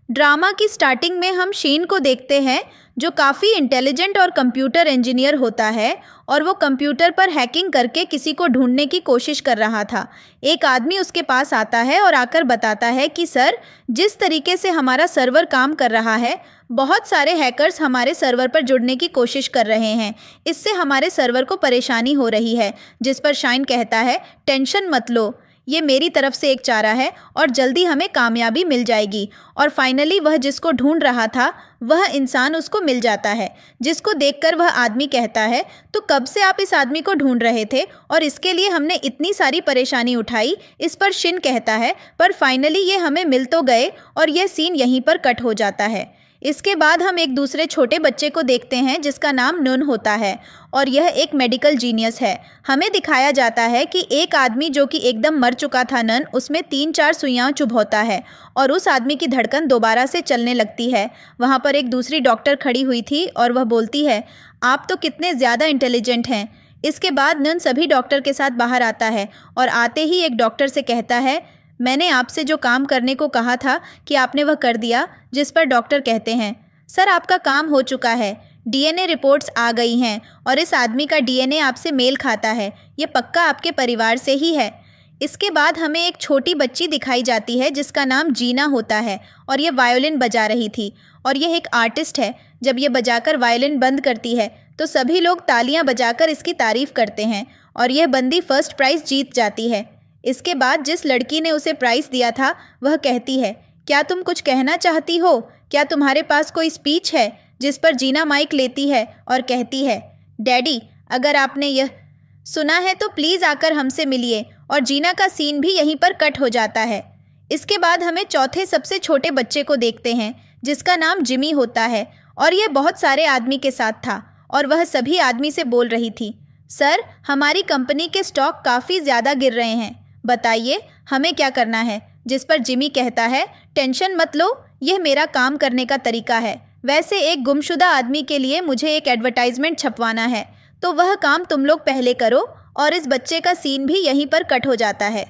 Drama की starting में हम शीन को देखते हैं जो काफ़ी इंटेलिजेंट और कंप्यूटर इंजीनियर होता है और वो कंप्यूटर पर हैकिंग करके किसी को ढूंढने की कोशिश कर रहा था। एक आदमी उसके पास आता है और आकर बताता है कि सर, जिस तरीके से हमारा सर्वर काम कर रहा है, बहुत सारे हैकर्स हमारे सर्वर पर जुड़ने की कोशिश कर रहे हैं। इससे हमारे सर्वर को परेशानी हो रही है। जिस पर शाइन कहता है, टेंशन मत लो, ये मेरी तरफ से एक चारा है और जल्दी हमें कामयाबी मिल जाएगी। और फाइनली वह जिसको ढूंढ रहा था वह इंसान उसको मिल जाता है, जिसको देखकर वह आदमी कहता है, तो कब से आप इस आदमी को ढूंढ रहे थे और इसके लिए हमने इतनी सारी परेशानी उठाई। इस पर शिन कहता है, पर फाइनली ये हमें मिल तो गए। और यह सीन यहीं पर कट हो जाता है। इसके बाद हम एक दूसरे छोटे बच्चे को देखते हैं जिसका नाम नुन होता है और यह एक मेडिकल जीनियस है। हमें दिखाया जाता है कि एक आदमी जो कि एकदम मर चुका था, नन, उसमें 3-4 सुइयां चुभोता है और उस आदमी की धड़कन दोबारा से चलने लगती है। वहाँ पर एक दूसरी डॉक्टर खड़ी हुई थी और वह बोलती है, आप तो कितने ज़्यादा इंटेलिजेंट हैं। इसके बाद नन सभी डॉक्टर के साथ बाहर आता है और आते ही एक डॉक्टर से कहता है, मैंने आपसे जो काम करने को कहा था कि आपने वह कर दिया। जिस पर डॉक्टर कहते हैं, सर आपका काम हो चुका है, डीएनए रिपोर्ट्स आ गई हैं और इस आदमी का डीएनए आपसे मेल खाता है, ये पक्का आपके परिवार से ही है। इसके बाद हमें एक छोटी बच्ची दिखाई जाती है जिसका नाम जीना होता है और ये वायोलिन बजा रही थी और यह एक आर्टिस्ट है। जब ये बजाकर वायोलिन बंद करती है तो सभी लोग तालियां बजाकर इसकी तारीफ़ करते हैं और यह बंदी फर्स्ट प्राइज़ जीत जाती है। इसके बाद जिस लड़की ने उसे प्राइज़ दिया था वह कहती है, क्या तुम कुछ कहना चाहती हो? क्या तुम्हारे पास कोई स्पीच है? जिस पर जीना माइक लेती है और कहती है, डैडी, अगर आपने यह सुना है तो प्लीज़ आकर हमसे मिलिए। और जीना का सीन भी यहीं पर कट हो जाता है। इसके बाद हमें चौथे सबसे छोटे बच्चे को देखते हैं जिसका नाम जिमी होता है और यह बहुत सारे आदमी के साथ था और वह सभी आदमी से बोल रही थी, सर, हमारी कंपनी के स्टॉक काफ़ी ज़्यादा गिर रहे हैं, बताइए हमें क्या करना है। जिस पर जिमी कहता है, टेंशन मत लो, यह मेरा काम करने का तरीका है। वैसे एक गुमशुदा आदमी के लिए मुझे एक एडवर्टाइजमेंट छपवाना है, तो वह काम तुम लोग पहले करो। और इस बच्चे का सीन भी यहीं पर कट हो जाता है।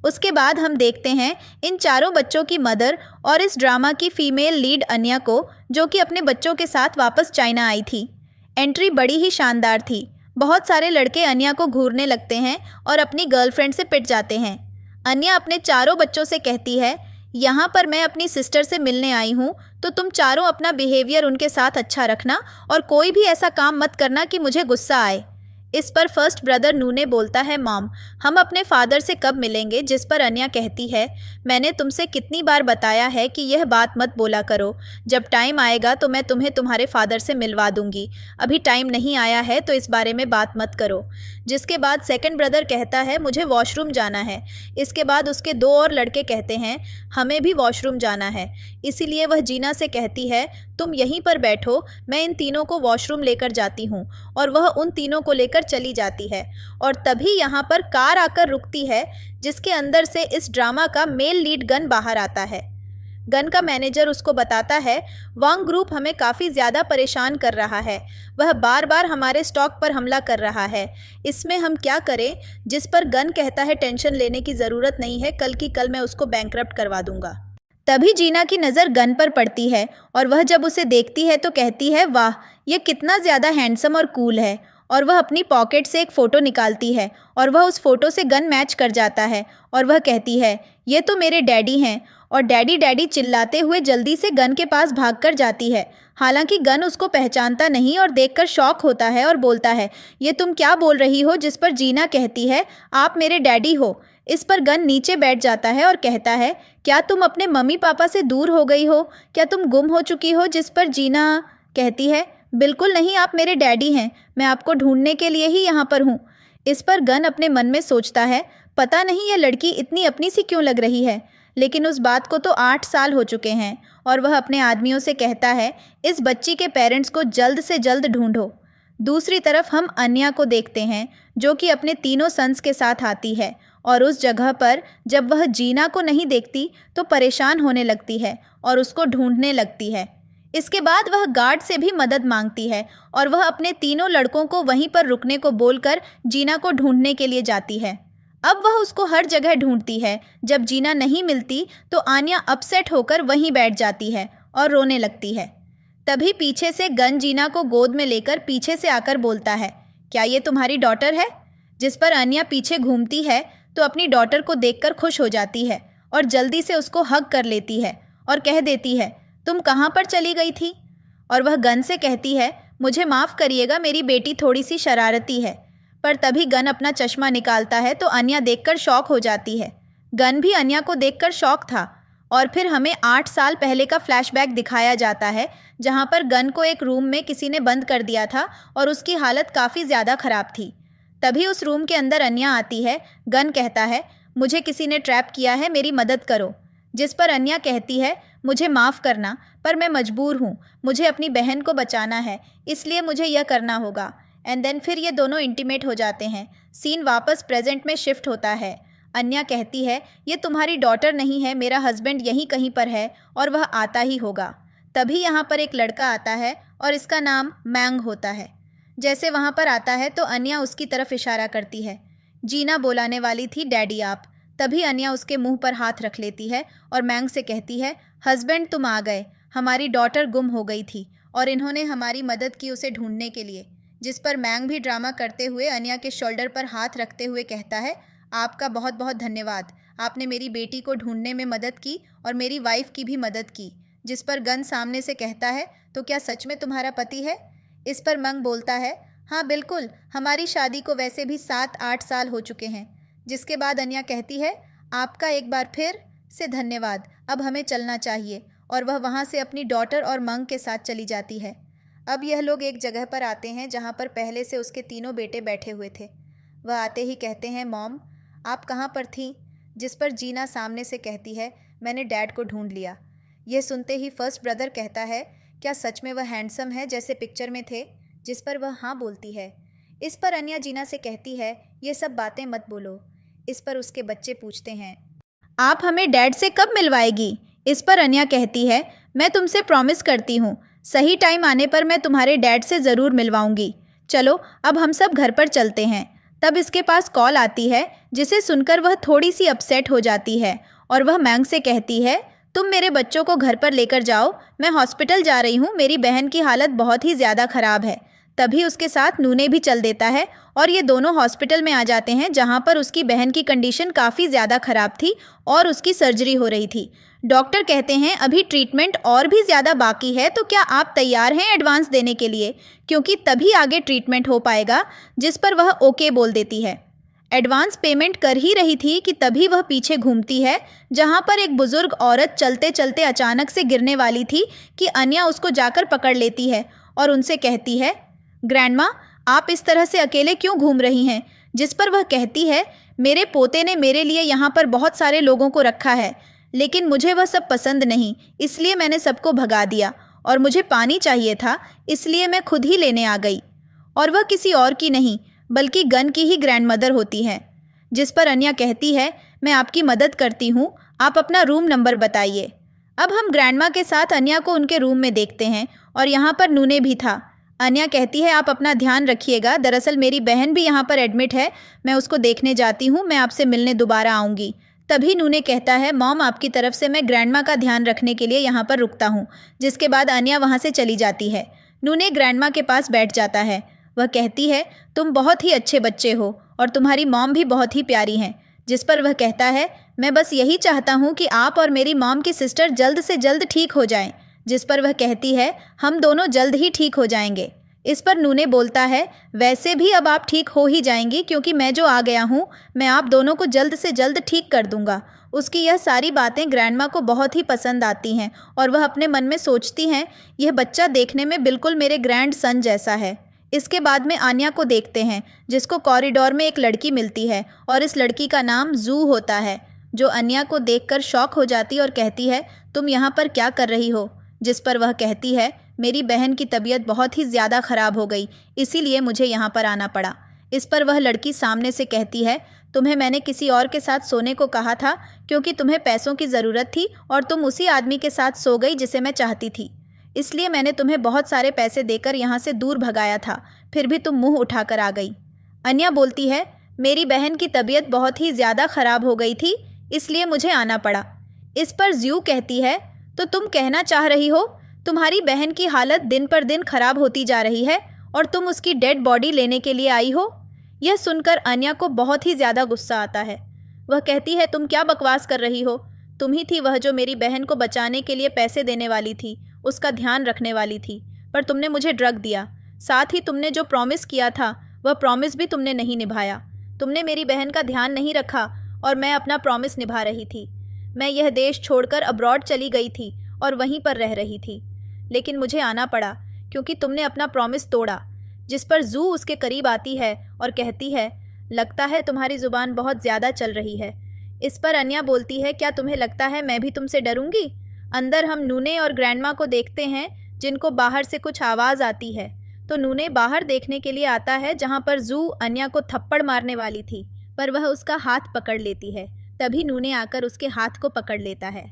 उसके बाद हम देखते हैं इन चारों बच्चों की मदर और इस ड्रामा की फीमेल लीड अन्या को, जो कि अपने बच्चों के साथ वापस चाइना आई थी। एंट्री बड़ी ही शानदार थी। बहुत सारे लड़के अन्या को घूरने लगते हैं और अपनी गर्लफ्रेंड से पिट जाते हैं। अन्या अपने चारों बच्चों से कहती है, यहाँ पर मैं अपनी सिस्टर से मिलने आई हूँ, तो तुम चारों अपना बिहेवियर उनके साथ अच्छा रखना और कोई भी ऐसा काम मत करना कि मुझे गुस्सा आए। इस पर फर्स्ट ब्रदर नूने बोलता है, मॉम, हम अपने फादर से कब मिलेंगे? जिस पर अन्या कहती है, मैंने तुमसे कितनी बार बताया है कि यह बात मत बोला करो। जब टाइम आएगा तो मैं तुम्हें तुम्हारे फादर से मिलवा दूंगी, अभी टाइम नहीं आया है तो इस बारे में बात मत करो। जिसके बाद सेकंड ब्रदर कहता है, मुझे वॉशरूम जाना है। इसके बाद उसके दो और लड़के कहते हैं, हमें भी वॉशरूम जाना है। इसीलिए वह जीना से कहती है, तुम यहीं पर बैठो, मैं इन तीनों को वॉशरूम लेकर जाती हूँ। और वह उन तीनों को लेकर चली जाती है और तभी यहाँ पर कार आकर रुकती है जिसके अंदर से इस ड्रामा का मेल लीड गन बाहर आता है। गन का मैनेजर उसको बताता है, वांग ग्रुप हमें काफ़ी ज़्यादा परेशान कर रहा है, वह बार बार हमारे स्टॉक पर हमला कर रहा है, इसमें हम क्या करें? जिस पर गन कहता है, टेंशन लेने की ज़रूरत नहीं है, कल की कल मैं उसको बैंकरप्ट करवा दूंगा। तभी जीना की नज़र गन पर पड़ती है और वह जब उसे देखती है तो कहती है, वाह, यह कितना ज़्यादा हैंडसम और कूल है। और वह अपनी पॉकेट से एक फ़ोटो निकालती है और वह उस फ़ोटो से गन मैच कर जाता है और वह कहती है, ये तो मेरे डैडी हैं। और डैडी डैडी चिल्लाते हुए जल्दी से गन के पास भागकर जाती है। हालांकि गन उसको पहचानता नहीं और देखकर शॉक होता है और बोलता है, ये तुम क्या बोल रही हो? जिस पर जीना कहती है, आप मेरे डैडी हो। इस पर गन नीचे बैठ जाता है और कहता है, क्या तुम अपने मम्मी पापा से दूर हो गई हो? क्या तुम गुम हो चुकी हो? जिस पर जीना कहती है, बिल्कुल नहीं, आप मेरे डैडी हैं, मैं आपको ढूंढने के लिए ही यहाँ पर हूँ। इस पर गन अपने मन में सोचता है, पता नहीं यह लड़की इतनी अपनी सी क्यों लग रही है। लेकिन उस बात को तो 8 साल हो चुके हैं और वह अपने आदमियों से कहता है, इस बच्ची के पेरेंट्स को जल्द से जल्द ढूंढो। दूसरी तरफ हम अन्या को देखते हैं जो कि अपने तीनों सन्स के साथ आती है और उस जगह पर जब वह जीना को नहीं देखती तो परेशान होने लगती है और उसको ढूंढने लगती है। इसके बाद वह गार्ड से भी मदद मांगती है और वह अपने तीनों लड़कों को वहीं पर रुकने को बोलकर जीना को ढूंढने के लिए जाती है। अब वह उसको हर जगह ढूंढती है। जब जीना नहीं मिलती तो आन्या अपसेट होकर वहीं बैठ जाती है और रोने लगती है। तभी पीछे से गन जीना को गोद में लेकर पीछे से आकर बोलता है, क्या ये तुम्हारी डॉटर है? जिस पर अन्या पीछे घूमती है तो अपनी डॉटर को देखकर खुश हो जाती है और जल्दी से उसको हग कर लेती है और कह देती है, तुम कहाँ पर चली गई थी? और वह गन से कहती है, मुझे माफ़ करिएगा, मेरी बेटी थोड़ी सी शरारती है। पर तभी गन अपना चश्मा निकालता है तो अन्या देखकर शॉक हो जाती है। गन भी अन्या को देखकर शॉक था। और फिर हमें 8 साल पहले का फ्लैशबैक दिखाया जाता है, जहां पर गन को एक रूम में किसी ने बंद कर दिया था और उसकी हालत काफ़ी ज़्यादा ख़राब थी। तभी उस रूम के अंदर अन्या आती है। गन कहता है, मुझे किसी ने ट्रैप किया है, मेरी मदद करो। जिस पर अन्या कहती है, मुझे माफ़ करना, पर मैं मजबूर हूँ, मुझे अपनी बहन को बचाना है, इसलिए मुझे यह करना होगा। एंड देन फिर ये दोनों इंटीमेट हो जाते हैं। सीन वापस प्रेजेंट में शिफ्ट होता है। अन्या कहती है, ये तुम्हारी डॉटर नहीं है, मेरा हस्बैंड यहीं कहीं पर है और वह आता ही होगा। तभी यहाँ पर एक लड़का आता है और इसका नाम मैंग होता है। जैसे वहाँ पर आता है तो अन्या उसकी तरफ इशारा करती है। जीना बुलाने वाली थी, डैडी आप। तभी अन्या उसके मुंह पर हाथ रख लेती है और मैंग से कहती है, हस्बैंड तुम आ गए, हमारी डॉटर गुम हो गई थी और इन्होंने हमारी मदद की उसे ढूंढने के लिए। जिस पर मैंग भी ड्रामा करते हुए अन्या के शोल्डर पर हाथ रखते हुए कहता है, आपका बहुत बहुत धन्यवाद, आपने मेरी बेटी को ढूंढने में मदद की और मेरी वाइफ की भी मदद की। जिस पर गन सामने से कहता है, तो क्या सच में तुम्हारा पति है? इस पर मैंग बोलता है, हाँ बिल्कुल, हमारी शादी को वैसे भी 7-8 साल हो चुके हैं। जिसके बाद अन्या कहती है, आपका एक बार फिर से धन्यवाद, अब हमें चलना चाहिए। और वह वहाँ से अपनी डॉटर और मैंग के साथ चली जाती है। अब यह लोग एक जगह पर आते हैं जहाँ पर पहले से उसके तीनों बेटे बैठे हुए थे। वह आते ही कहते हैं, मॉम आप कहाँ पर थीं? जिस पर जीना सामने से कहती है, मैंने डैड को ढूंढ लिया। यह सुनते ही फर्स्ट ब्रदर कहता है, क्या सच में वह हैंडसम है जैसे पिक्चर में थे? जिस पर वह हाँ बोलती है। इस पर अन्या जीना से कहती है, ये सब बातें मत बोलो। इस पर उसके बच्चे पूछते हैं, आप हमें डैड से कब मिलवाएगी? इस पर अन्या कहती है, मैं तुमसे प्रॉमिस करती हूँ, सही टाइम आने पर मैं तुम्हारे डैड से ज़रूर मिलवाऊंगी। चलो अब हम सब घर पर चलते हैं। तब इसके पास कॉल आती है, जिसे सुनकर वह थोड़ी सी अपसेट हो जाती है और वह मैंग से कहती है, तुम मेरे बच्चों को घर पर लेकर जाओ, मैं हॉस्पिटल जा रही हूँ, मेरी बहन की हालत बहुत ही ज़्यादा ख़राब है। तभी उसके साथ नूने भी चल देता है और ये दोनों हॉस्पिटल में आ जाते हैं, जहाँ पर उसकी बहन की कंडीशन काफ़ी ज़्यादा ख़राब थी और उसकी सर्जरी हो रही थी। डॉक्टर कहते हैं, अभी ट्रीटमेंट और भी ज़्यादा बाकी है, तो क्या आप तैयार हैं एडवांस देने के लिए, क्योंकि तभी आगे ट्रीटमेंट हो पाएगा। जिस पर वह ओके बोल देती है। एडवांस पेमेंट कर ही रही थी कि तभी वह पीछे घूमती है, जहां पर एक बुजुर्ग औरत चलते चलते अचानक से गिरने वाली थी कि अन्या उसको जाकर पकड़ लेती है और उनसे कहती है, ग्रैंडमा आप इस तरह से अकेले क्यों घूम रही हैं? जिस पर वह कहती है, मेरे पोते ने मेरे लिए यहाँ पर बहुत सारे लोगों को रखा है, लेकिन मुझे वह सब पसंद नहीं, इसलिए मैंने सबको भगा दिया और मुझे पानी चाहिए था, इसलिए मैं खुद ही लेने आ गई। और वह किसी और की नहीं बल्कि गन की ही ग्रैंडमदर होती है। जिस पर अन्या कहती है, मैं आपकी मदद करती हूँ, आप अपना रूम नंबर बताइए। अब हम ग्रैंडमा के साथ अन्या को उनके रूम में देखते हैं और यहाँ पर नूने भी था। अन्या कहती है, आप अपना ध्यान रखिएगा, दरअसल मेरी बहन भी यहाँ पर एडमिट है, मैं उसको देखने जाती हूँ, मैं आपसे मिलने दोबारा आऊँगी। तभी नूने कहता है, मॉम आपकी तरफ से मैं ग्रैंडमा का ध्यान रखने के लिए यहाँ पर रुकता हूँ। जिसके बाद अन्या वहाँ से चली जाती है। नूने ग्रैंडमा के पास बैठ जाता है। वह कहती है, तुम बहुत ही अच्छे बच्चे हो और तुम्हारी मॉम भी बहुत ही प्यारी हैं। जिस पर वह कहता है, मैं बस यही चाहता हूँ कि आप और मेरी मॉम की सिस्टर जल्द से जल्द ठीक हो जाएं। जिस पर वह कहती है, हम दोनों जल्द ही ठीक हो जाएंगे। इस पर नूने बोलता है, वैसे भी अब आप ठीक हो ही जाएंगी, क्योंकि मैं जो आ गया हूँ, मैं आप दोनों को जल्द से जल्द ठीक कर दूंगा। उसकी यह सारी बातें ग्रैंडमा को बहुत ही पसंद आती हैं और वह अपने मन में सोचती हैं, यह बच्चा देखने में बिल्कुल मेरे ग्रैंड सन जैसा है। इसके बाद में आन्या को देखते हैं, जिसको कॉरिडोर में एक लड़की मिलती है और इस लड़की का नाम जू होता है, जो अन्या को देखकर शॉक हो जाती और कहती है, तुम यहाँ पर क्या कर रही हो? जिस पर वह कहती है, मेरी बहन की तबीयत बहुत ही ज़्यादा ख़राब हो गई, इसीलिए मुझे यहाँ पर आना पड़ा। इस पर वह लड़की सामने से कहती है, तुम्हें मैंने किसी और के साथ सोने को कहा था, क्योंकि तुम्हें पैसों की ज़रूरत थी और तुम उसी आदमी के साथ सो गई जिसे मैं चाहती थी, इसलिए मैंने तुम्हें बहुत सारे पैसे देकर यहाँ से दूर भगाया था, फिर भी तुम मुंह उठाकर आ गई। अन्या बोलती है, मेरी बहन की तबीयत बहुत ही ज़्यादा ख़राब हो गई थी, इसलिए मुझे आना पड़ा। इस पर ज्यू कहती है, तो तुम कहना चाह रही हो तुम्हारी बहन की हालत दिन पर दिन खराब होती जा रही है और तुम उसकी डेड बॉडी लेने के लिए आई हो? यह सुनकर अन्या को बहुत ही ज़्यादा गुस्सा आता है। वह कहती है, तुम क्या बकवास कर रही हो? तुम ही थी वह जो मेरी बहन को बचाने के लिए पैसे देने वाली थी, उसका ध्यान रखने वाली थी, पर तुमने मुझे ड्रग दिया। साथ ही तुमने जो प्रॉमिस किया था वह प्रॉमिस भी तुमने नहीं निभाया। तुमने मेरी बहन का ध्यान नहीं रखा और मैं अपना प्रॉमिस निभा रही थी। मैं यह देश छोड़कर अब्रॉड चली गई थी और वहीं पर रह रही थी, लेकिन मुझे आना पड़ा क्योंकि तुमने अपना प्रॉमिस तोड़ा। जिस पर जू उसके करीब आती है और कहती है, लगता है तुम्हारी ज़ुबान बहुत ज़्यादा चल रही है। इस पर अन्या बोलती है, क्या तुम्हें लगता है मैं भी तुमसे डरूंगी? अंदर हम नूने और ग्रैंडमा को देखते हैं जिनको बाहर से कुछ आवाज़ आती है, तो नूने बाहर देखने के लिए आता है जहाँ पर जू अन्या को थप्पड़ मारने वाली थी, पर वह उसका हाथ पकड़ लेती है। तभी नूने आकर उसके हाथ को पकड़ लेता है,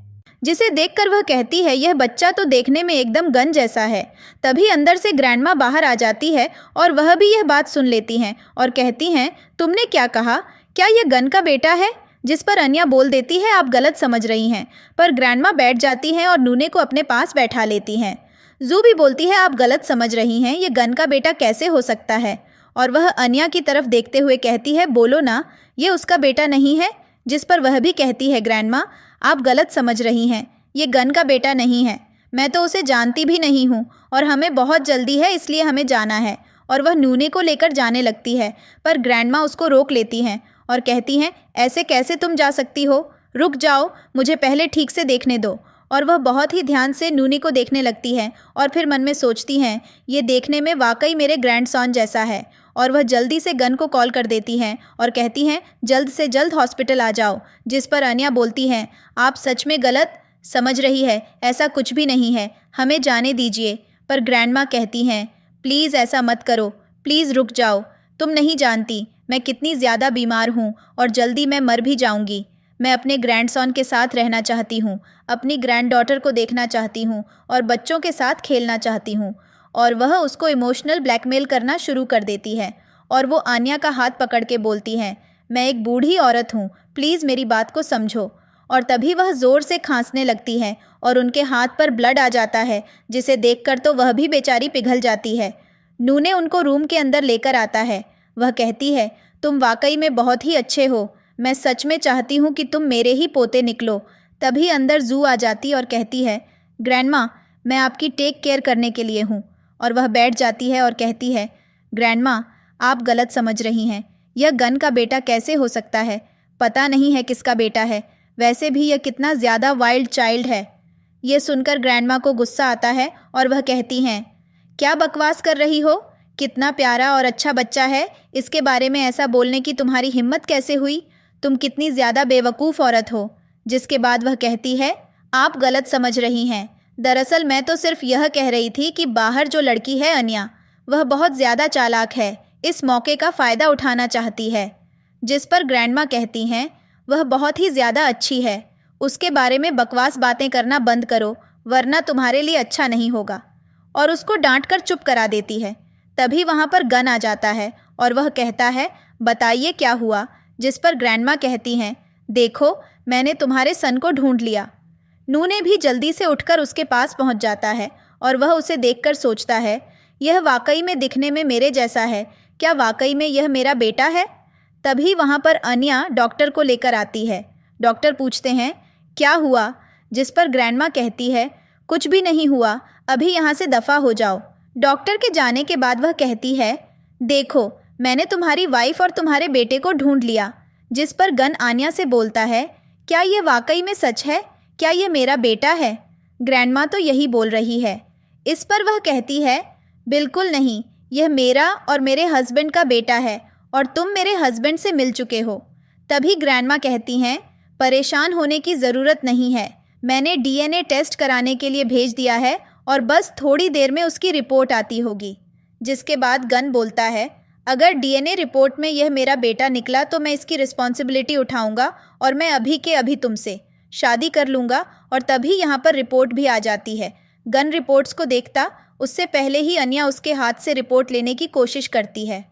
जिसे देखकर वह कहती है, यह बच्चा तो देखने में एकदम गन जैसा है। तभी अंदर से ग्रैंडमा बाहर आ जाती है और वह भी यह बात सुन लेती हैं और कहती हैं, तुमने क्या कहा? क्या यह गन का बेटा है? जिस पर अन्या बोल देती है, आप गलत समझ रही हैं। पर ग्रैंडमा बैठ जाती हैं और नूने को अपने पास बैठा लेती हैं। जू भी बोलती है, आप गलत समझ रही हैं, ये गन का बेटा कैसे हो सकता है? और वह अन्या की तरफ देखते हुए कहती है, बोलो ना, ये उसका बेटा नहीं है? जिस पर वह भी कहती है, ग्रैंडमा आप गलत समझ रही हैं, ये गन का बेटा नहीं है। मैं तो उसे जानती भी नहीं हूँ और हमें बहुत जल्दी है, इसलिए हमें जाना है। और वह नूने को लेकर जाने लगती है, पर ग्रैंडमा उसको रोक लेती हैं और कहती हैं, ऐसे कैसे तुम जा सकती हो? रुक जाओ, मुझे पहले ठीक से देखने दो। और वह बहुत ही ध्यान से नूनी को देखने लगती हैं और फिर मन में सोचती हैं, ये देखने में वाकई मेरे ग्रैंडसन जैसा है। और वह जल्दी से गन को कॉल कर देती हैं और कहती हैं, जल्द से जल्द हॉस्पिटल आ जाओ। जिस पर अन्या बोलती हैं, आप सच में गलत समझ रही है, ऐसा कुछ भी नहीं है, हमें जाने दीजिए। पर ग्रैंडमा कहती हैं, प्लीज़ ऐसा मत करो, प्लीज़ रुक जाओ। तुम नहीं जानती मैं कितनी ज़्यादा बीमार हूँ और जल्दी मैं मर भी जाऊँगी। मैं अपने ग्रैंडसन के साथ रहना चाहती हूँ, अपनी ग्रैंड डॉटर को देखना चाहती हूँ और बच्चों के साथ खेलना चाहती हूँ। और वह उसको इमोशनल ब्लैकमेल करना शुरू कर देती है और वो आन्या का हाथ पकड़ के बोलती हैं, मैं एक बूढ़ी औरत हूँ, प्लीज़ मेरी बात को समझो। और तभी वह ज़ोर से खांसने लगती है और उनके हाथ पर ब्लड आ जाता है, जिसे देखकर तो वह भी बेचारी पिघल जाती है। नूने उनको रूम के अंदर लेकर आता है। वह कहती है, तुम वाकई में बहुत ही अच्छे हो, मैं सच में चाहती हूँ कि तुम मेरे ही पोते निकलो। तभी अंदर जू आ जाती और कहती है, ग्रैंडमा मैं आपकी टेक केयर करने के लिए हूँ। और वह बैठ जाती है और कहती है, ग्रैंडमा आप गलत समझ रही हैं, यह गन का बेटा कैसे हो सकता है? पता नहीं है किसका बेटा है, वैसे भी यह कितना ज़्यादा वाइल्ड चाइल्ड है। ये सुनकर ग्रैंडमा को गुस्सा आता है और वह कहती हैं, क्या बकवास कर रही हो? कितना प्यारा और अच्छा बच्चा है, इसके बारे में ऐसा बोलने की तुम्हारी हिम्मत कैसे हुई? तुम कितनी ज़्यादा बेवकूफ़ औरत हो। जिसके बाद वह कहती है, आप गलत समझ रही हैं, दरअसल मैं तो सिर्फ यह कह रही थी कि बाहर जो लड़की है अन्या, वह बहुत ज़्यादा चालाक है, इस मौके का फ़ायदा उठाना चाहती है। जिस पर ग्रैंडमा कहती हैं, वह बहुत ही ज़्यादा अच्छी है, उसके बारे में बकवास बातें करना बंद करो, वरना तुम्हारे लिए अच्छा नहीं होगा। और उसको डांटकर चुप करा देती है। तभी वहाँ पर गन आ जाता है और वह कहता है, बताइए क्या हुआ? जिस पर ग्रैंडमा कहती हैं, देखो मैंने तुम्हारे सन को ढूंढ लिया। नूने भी जल्दी से उठकर उसके पास पहुंच जाता है और वह उसे देखकर सोचता है, यह वाकई में दिखने में मेरे जैसा है, क्या वाकई में यह मेरा बेटा है? तभी वहां पर अन्या डॉक्टर को लेकर आती है। डॉक्टर पूछते हैं, क्या हुआ? जिस पर ग्रैंडमा कहती है, कुछ भी नहीं हुआ, अभी यहाँ से दफ़ा हो जाओ। डॉक्टर के जाने के बाद वह कहती है, देखो मैंने तुम्हारी वाइफ और तुम्हारे बेटे को ढूंढ लिया। जिस पर गन आन्या से बोलता है, क्या ये वाकई में सच है? क्या ये मेरा बेटा है? ग्रैंडमा तो यही बोल रही है। इस पर वह कहती है, बिल्कुल नहीं, यह मेरा और मेरे हस्बैंड का बेटा है और तुम मेरे हस्बैंड से मिल चुके हो। तभी ग्रैंडमा कहती हैं, परेशान होने की ज़रूरत नहीं है, मैंने डीएनए टेस्ट कराने के लिए भेज दिया है और बस थोड़ी देर में उसकी रिपोर्ट आती होगी। जिसके बाद गन बोलता है, अगर डीएनए रिपोर्ट में यह मेरा बेटा निकला तो मैं इसकी रिस्पॉन्सिबिलिटी उठाऊंगा और मैं अभी के अभी तुमसे शादी कर लूँगा। और तभी यहाँ पर रिपोर्ट भी आ जाती है। गन रिपोर्ट्स को देखता उससे पहले ही अन्या उसके हाथ से रिपोर्ट लेने की कोशिश करती है।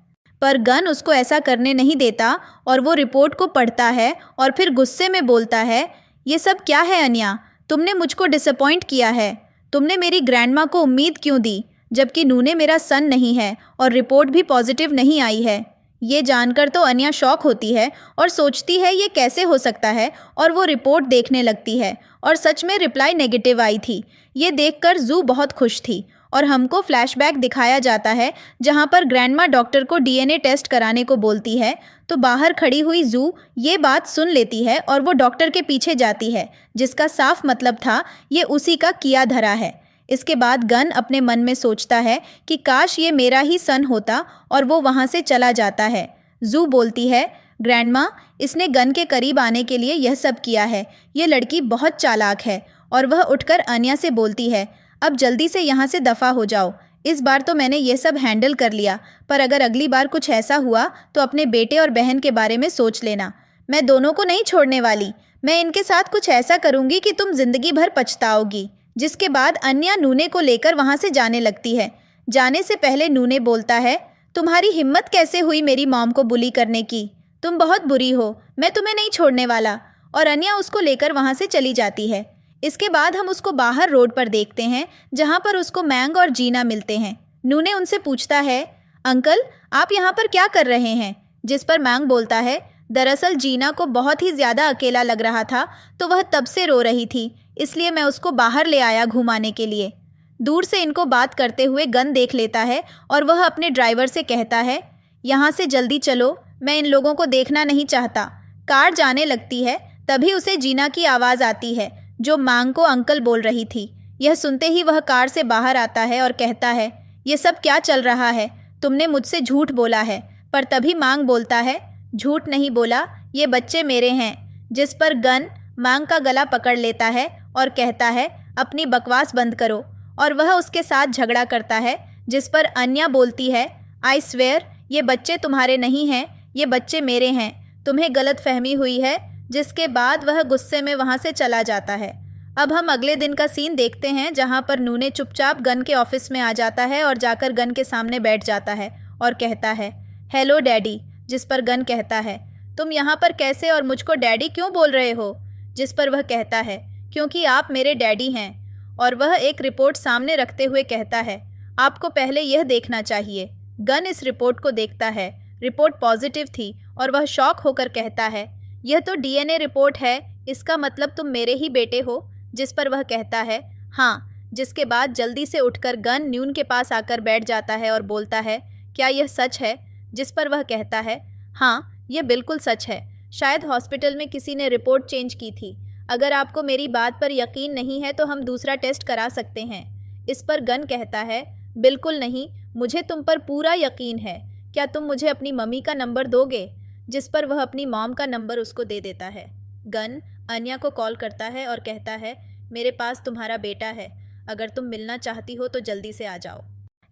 पर गन उसको ऐसा करने नहीं देता और वो रिपोर्ट को पढ़ता है और फिर गुस्से में बोलता है, ये सब क्या है अन्या, तुमने मुझको डिसअपॉइंट किया है। तुमने मेरी ग्रैंडमा को उम्मीद क्यों दी, जबकि नूने मेरा सन नहीं है और रिपोर्ट भी पॉजिटिव नहीं आई है। ये जानकर तो अन्या शॉक होती है और सोचती है ये कैसे हो सकता है, और वो रिपोर्ट देखने लगती है और सच में रिप्लाई नेगेटिव आई थी। ये देखकर जू बहुत खुश थी और हमको फ्लैशबैक दिखाया जाता है जहाँ पर ग्रैंडमा डॉक्टर को डीएनए टेस्ट कराने को बोलती है, तो बाहर खड़ी हुई जू ये बात सुन लेती है और वो डॉक्टर के पीछे जाती है, जिसका साफ मतलब था ये उसी का किया धरा है। इसके बाद गन अपने मन में सोचता है कि काश ये मेरा ही सन होता, और वो वहाँ से चला जाता है। जू बोलती है, ग्रैंडमा, इसने गन के करीब आने के लिए यह सब किया है। ये लड़की बहुत चालाक है। और वह उठकर अन्या से बोलती है, अब जल्दी से यहाँ से दफ़ा हो जाओ। इस बार तो मैंने ये सब हैंडल कर लिया, पर अगर अगली बार कुछ ऐसा हुआ तो अपने बेटे और बहन के बारे में सोच लेना। मैं दोनों को नहीं छोड़ने वाली। मैं इनके साथ कुछ ऐसा करूँगी कि तुम जिंदगी भर पछताओगी। जिसके बाद अन्या नूने को लेकर वहाँ से जाने लगती है। जाने से पहले नूने बोलता है, तुम्हारी हिम्मत कैसे हुई मेरी मॉम को बुली करने की? तुम बहुत बुरी हो, मैं तुम्हें नहीं छोड़ने वाला। और अन्या उसको लेकर वहाँ से चली जाती है। इसके बाद हम उसको बाहर रोड पर देखते हैं, जहाँ पर उसको मैंग और जीना मिलते हैं। नूने उनसे पूछता है, अंकल आप यहाँ पर क्या कर रहे हैं? जिस पर मैंग बोलता है, दरअसल जीना को बहुत ही ज़्यादा अकेला लग रहा था, तो वह तब से रो रही थी, इसलिए मैं उसको बाहर ले आया घुमाने के लिए। दूर से इनको बात करते हुए गन देख लेता है और वह अपने ड्राइवर से कहता है, यहाँ से जल्दी चलो, मैं इन लोगों को देखना नहीं चाहता। कार जाने लगती है, तभी उसे जीना की आवाज़ आती है, जो मांग को अंकल बोल रही थी। यह सुनते ही वह कार से बाहर आता है और कहता है, ये सब क्या चल रहा है? तुमने मुझसे झूठ बोला है। पर तभी मांग बोलता है, झूठ नहीं बोला, ये बच्चे मेरे हैं। जिस पर गन मांग का गला पकड़ लेता है और कहता है, अपनी बकवास बंद करो। और वह उसके साथ झगड़ा करता है, जिस पर अन्या बोलती है, आई स्वेयर ये बच्चे तुम्हारे नहीं हैं, ये बच्चे मेरे हैं, तुम्हें गलत फहमी हुई है। जिसके बाद वह गुस्से में वहाँ से चला जाता है। अब हम अगले दिन का सीन देखते हैं, जहाँ पर नूने चुपचाप गन के ऑफिस में आ जाता है और जाकर गन के सामने बैठ जाता है और कहता है, हेलो डैडी। जिस पर गन कहता है, तुम यहाँ पर कैसे और मुझको डैडी क्यों बोल रहे हो? जिस पर वह कहता है, क्योंकि आप मेरे डैडी हैं। और वह एक रिपोर्ट सामने रखते हुए कहता है, आपको पहले यह देखना चाहिए। गन इस रिपोर्ट को देखता है। रिपोर्ट पॉजिटिव थी और वह शॉक होकर कहता है, यह तो डीएनए रिपोर्ट है, इसका मतलब तुम मेरे ही बेटे हो। जिस पर वह कहता है, हाँ। जिसके बाद जल्दी से उठकर गन न्यून के पास आकर बैठ जाता है और बोलता है, क्या यह सच है? जिस पर वह कहता है, हाँ यह बिल्कुल सच है। शायद हॉस्पिटल में किसी ने रिपोर्ट चेंज की थी। अगर आपको मेरी बात पर यकीन नहीं है तो हम दूसरा टेस्ट करा सकते हैं। इस पर गन कहता है, बिल्कुल नहीं, मुझे तुम पर पूरा यकीन है। क्या तुम मुझे अपनी मम्मी का नंबर दोगे? जिस पर वह अपनी मॉम का नंबर उसको दे देता है। गन अन्या को कॉल करता है और कहता है, मेरे पास तुम्हारा बेटा है, अगर तुम मिलना चाहती हो तो जल्दी से आ जाओ।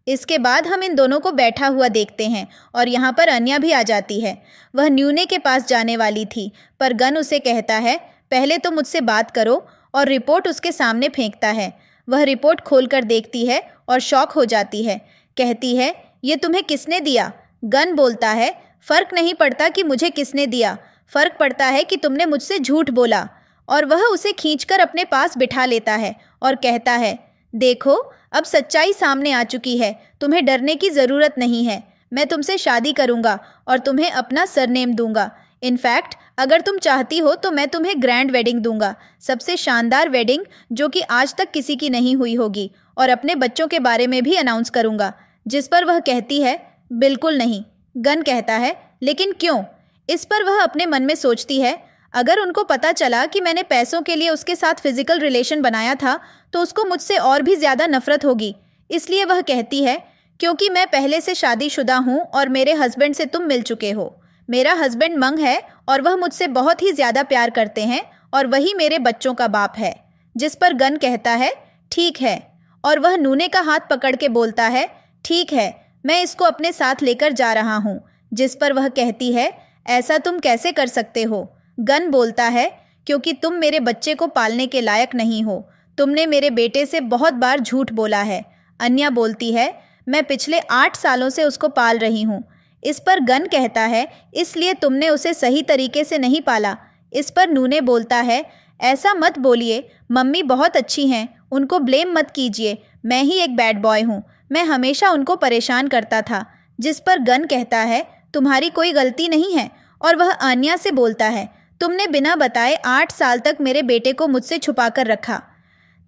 इसके बाद हम इन दोनों को बैठा हुआ देखते हैं और यहाँ पर अन्या भी आ जाती है। वह न्यूने के पास जाने वाली थी, पर गन उसे कहता है, पहले तो मुझसे बात करो, और रिपोर्ट उसके सामने फेंकता है। वह रिपोर्ट खोलकर देखती है और शॉक हो जाती है। कहती है, ये तुम्हें किसने दिया? गन बोलता है, फ़र्क नहीं पड़ता कि मुझे किसने दिया, फ़र्क पड़ता है कि तुमने मुझसे झूठ बोला। और वह उसे खींचकर अपने पास बिठा लेता है और कहता है, देखो अब सच्चाई सामने आ चुकी है, तुम्हें डरने की ज़रूरत नहीं है। मैं तुमसे शादी करूँगा और तुम्हें अपना सरनेम दूंगा। इनफैक्ट अगर तुम चाहती हो तो मैं तुम्हें ग्रैंड वेडिंग दूंगा, सबसे शानदार वेडिंग जो कि आज तक किसी की नहीं हुई होगी, और अपने बच्चों के बारे में भी अनाउंस करूँगा। जिस पर वह कहती है, बिल्कुल नहीं। गन कहता है, लेकिन क्यों? इस पर वह अपने मन में सोचती है, अगर उनको पता चला कि मैंने पैसों के लिए उसके साथ फिजिकल रिलेशन बनाया था तो उसको मुझसे और भी ज़्यादा नफरत होगी। इसलिए वह कहती है, क्योंकि मैं पहले से शादीशुदा हूँ और मेरे हस्बैंड से तुम मिल चुके हो। मेरा हस्बैंड मंग है और वह मुझसे बहुत ही ज़्यादा प्यार करते हैं और वही मेरे बच्चों का बाप है। जिस पर गन कहता है, ठीक है। और वह नूने का हाथ पकड़ के बोलता है, ठीक है, मैं इसको अपने साथ लेकर जा रहा हूँ। जिस पर वह कहती है, ऐसा तुम कैसे कर सकते हो? गन बोलता है, क्योंकि तुम मेरे बच्चे को पालने के लायक नहीं हो। तुमने मेरे बेटे से बहुत बार झूठ बोला है। अन्या बोलती है, मैं पिछले 8 सालों से उसको पाल रही हूँ। इस पर गन कहता है, इसलिए तुमने उसे सही तरीके से नहीं पाला। इस पर नूने बोलता है, ऐसा मत बोलिए, मम्मी बहुत अच्छी हैं, उनको ब्लेम मत कीजिए, मैं ही एक बैड बॉय हूँ, मैं हमेशा उनको परेशान करता था। जिस पर गन कहता है, तुम्हारी कोई गलती नहीं है। और वह आन्या से बोलता है, तुमने बिना बताए 8 साल तक मेरे बेटे को मुझसे छुपा कर रखा।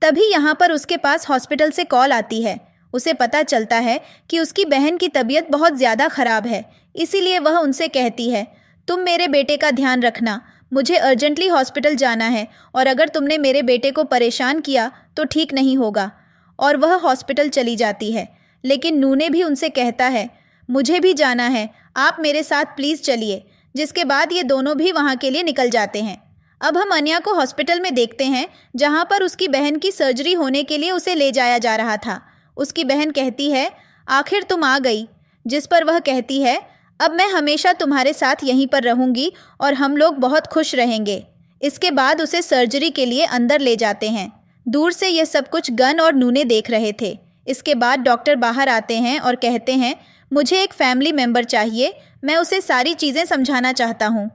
तभी यहाँ पर उसके पास हॉस्पिटल से कॉल आती है। उसे पता चलता है कि उसकी बहन की तबीयत बहुत ज़्यादा ख़राब है, इसीलिए वह उनसे कहती है, तुम मेरे बेटे का ध्यान रखना, मुझे अर्जेंटली हॉस्पिटल जाना है और अगर तुमने मेरे बेटे को परेशान किया तो ठीक नहीं होगा। और वह हॉस्पिटल चली जाती है। लेकिन नूने भी उनसे कहता है, मुझे भी जाना है, आप मेरे साथ प्लीज़ चलिए। जिसके बाद ये दोनों भी वहाँ के लिए निकल जाते हैं। अब हम अन्या को हॉस्पिटल में देखते हैं, जहाँ पर उसकी बहन की सर्जरी होने के लिए उसे ले जाया जा रहा था। उसकी बहन कहती है, आखिर तुम आ गई। जिस पर वह कहती है, अब मैं हमेशा तुम्हारे साथ यहीं पर रहूँगी और हम लोग बहुत खुश रहेंगे। इसके बाद उसे सर्जरी के लिए अंदर ले जाते हैं। दूर से यह सब कुछ गन और नूने देख रहे थे। इसके बाद डॉक्टर बाहर आते हैं और कहते हैं, मुझे एक फैमिली मेम्बर चाहिए, मैं उसे सारी चीज़ें समझाना चाहता हूँ।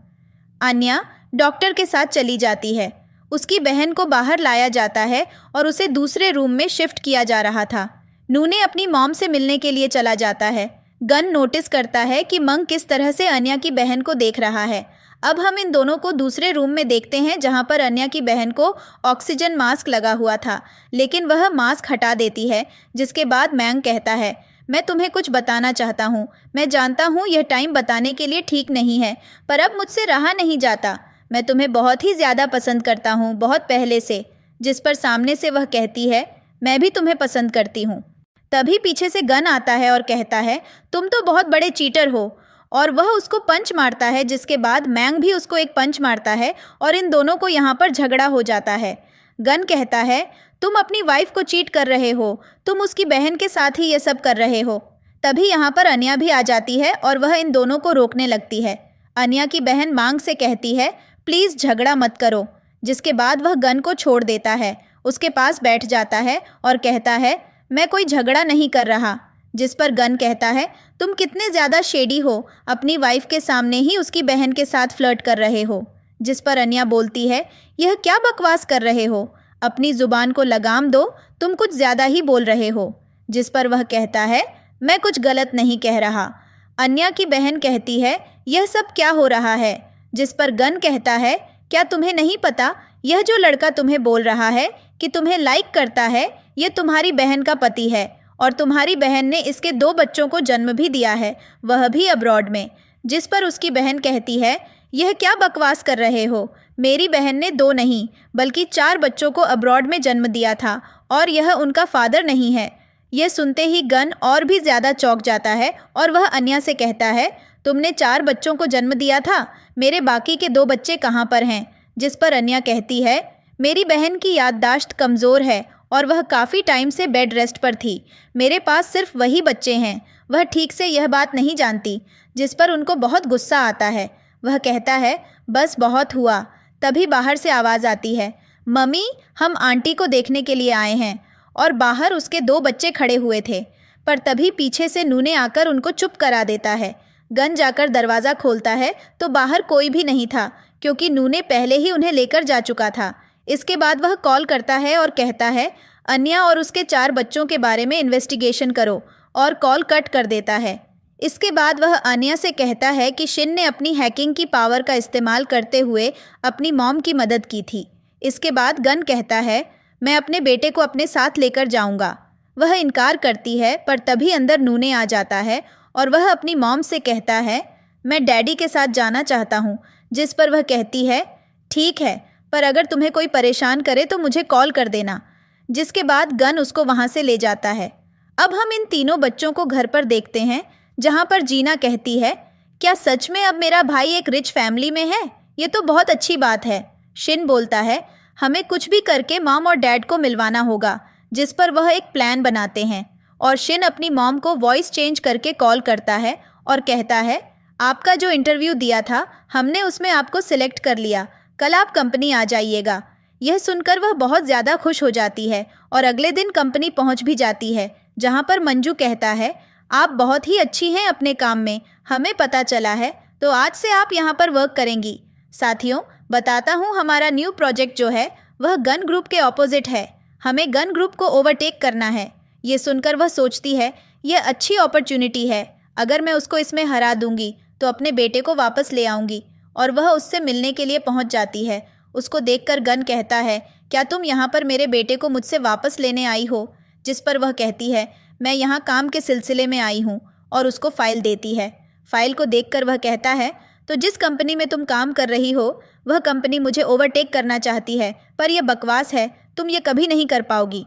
अन्या डॉक्टर के साथ चली जाती है। उसकी बहन को बाहर लाया जाता है और उसे दूसरे रूम में शिफ्ट किया जा रहा था। नूने अपनी मॉम से मिलने के लिए चला जाता है। गन नोटिस करता है कि मंग किस तरह से अन्या की बहन को देख रहा है। अब हम इन दोनों को दूसरे रूम में देखते हैं, जहां पर अन्या की बहन को ऑक्सीजन मास्क लगा हुआ था, लेकिन वह मास्क हटा देती है। जिसके बाद मैंग कहता है, मैं तुम्हें कुछ बताना चाहता हूँ। मैं जानता हूँ यह टाइम बताने के लिए ठीक नहीं है, पर अब मुझसे रहा नहीं जाता। मैं तुम्हें बहुत ही ज़्यादा पसंद करता हूँ, बहुत पहले से। जिस पर सामने से वह कहती है, मैं भी तुम्हें पसंद करती हूँ। तभी पीछे से गन आता है और कहता है, तुम तो बहुत बड़े चीटर हो। और वह उसको पंच मारता है। जिसके बाद मैंग भी उसको एक पंच मारता है और इन दोनों को यहाँ पर झगड़ा हो जाता है। गन कहता है, तुम अपनी वाइफ को चीट कर रहे हो, तुम उसकी बहन के साथ ही ये सब कर रहे हो। तभी यहाँ पर अन्या भी आ जाती है और वह इन दोनों को रोकने लगती है। अन्या की बहन मांग से कहती है, प्लीज़ झगड़ा मत करो। जिसके बाद वह गन को छोड़ देता है, उसके पास बैठ जाता है और कहता है, मैं कोई झगड़ा नहीं कर रहा। जिस पर गन कहता है, तुम कितने ज़्यादा शेडी हो, अपनी वाइफ के सामने ही उसकी बहन के साथ फ्लर्ट कर रहे हो। जिस पर अन्या बोलती है, यह क्या बकवास कर रहे हो, अपनी ज़ुबान को लगाम दो, तुम कुछ ज़्यादा ही बोल रहे हो। जिस पर वह कहता है, मैं कुछ गलत नहीं कह रहा। अन्या की बहन कहती है, यह सब क्या हो रहा है। जिस पर गन कहता है, क्या तुम्हें नहीं पता, यह जो लड़का तुम्हें बोल रहा है कि तुम्हें लाइक करता है, यह तुम्हारी बहन का पति है और तुम्हारी बहन ने इसके 2 बच्चों को जन्म भी दिया है, वह भी अब्रॉड में। जिस पर उसकी बहन कहती है, यह क्या बकवास कर रहे हो, मेरी बहन ने 2 नहीं बल्कि 4 बच्चों को अब्रॉड में जन्म दिया था और यह उनका फादर नहीं है। यह सुनते ही गन और भी ज़्यादा चौंक जाता है और वह अन्या से कहता है, तुमने 4 बच्चों को जन्म दिया था, मेरे बाकी के 2 बच्चे कहाँ पर हैं। जिस पर अन्या कहती है, मेरी बहन की याददाश्त कमज़ोर है और वह काफ़ी टाइम से बेड रेस्ट पर थी, मेरे पास सिर्फ वही बच्चे हैं, वह ठीक से यह बात नहीं जानती। जिस पर उनको बहुत गुस्सा आता है। वह कहता है, बस बहुत हुआ। तभी बाहर से आवाज़ आती है, मम्मी हम आंटी को देखने के लिए आए हैं। और बाहर उसके 2 बच्चे खड़े हुए थे, पर तभी पीछे से नूने आकर उनको चुप करा देता है। गन जाकर दरवाज़ा खोलता है तो बाहर कोई भी नहीं था, क्योंकि नूने पहले ही उन्हें लेकर जा चुका था। इसके बाद वह कॉल करता है और कहता है, अन्या और उसके 4 बच्चों के बारे में इन्वेस्टिगेशन करो, और कॉल कट कर देता है। इसके बाद वह अन्या से कहता है कि शिन ने अपनी हैकिंग की पावर का इस्तेमाल करते हुए अपनी मॉम की मदद की थी। इसके बाद गन कहता है, मैं अपने बेटे को अपने साथ लेकर जाऊंगा। वह इनकार करती है, पर तभी अंदर नूने आ जाता है और वह अपनी मॉम से कहता है, मैं डैडी के साथ जाना चाहता हूँ। जिस पर वह कहती है, ठीक है, पर अगर तुम्हें कोई परेशान करे तो मुझे कॉल कर देना। जिसके बाद गन उसको वहाँ से ले जाता है। अब हम इन तीनों बच्चों को घर पर देखते हैं, जहाँ पर जीना कहती है, क्या सच में अब मेरा भाई एक रिच फैमिली में है, ये तो बहुत अच्छी बात है। शिन बोलता है, हमें कुछ भी करके मॉम और डैड को मिलवाना होगा। जिस पर वह एक प्लान बनाते हैं और शिन अपनी मॉम को वॉइस चेंज करके कॉल करता है और कहता है, आपका जो इंटरव्यू दिया था हमने उसमें आपको सिलेक्ट कर लिया, कल आप कंपनी आ जाइएगा। यह सुनकर वह बहुत ज़्यादा खुश हो जाती है और अगले दिन कंपनी पहुंच भी जाती है, जहां पर मंजू कहता है, आप बहुत ही अच्छी हैं अपने काम में, हमें पता चला है, तो आज से आप यहाँ पर वर्क करेंगी। साथियों, बताता हूँ, हमारा न्यू प्रोजेक्ट जो है वह गन ग्रुप के ऑपोजिट है। हमें गन ग्रुप को ओवरटेक करना है। ये सुनकर वह सोचती है, यह अच्छी अपॉर्चुनिटी है। अगर मैं उसको इसमें हरा दूंगी तो अपने बेटे को वापस ले आऊँगी। और वह उससे मिलने के लिए पहुँच जाती है। उसको देखकर गन कहता है, क्या तुम यहाँ पर मेरे बेटे को मुझसे वापस लेने आई हो? जिस पर वह कहती है, मैं यहाँ काम के सिलसिले में आई हूँ, और उसको फ़ाइल देती है। फ़ाइल को देखकर वह कहता है, तो जिस कंपनी में तुम काम कर रही हो वह कंपनी मुझे ओवरटेक करना चाहती है, पर यह बकवास है, तुम ये कभी नहीं कर पाओगी।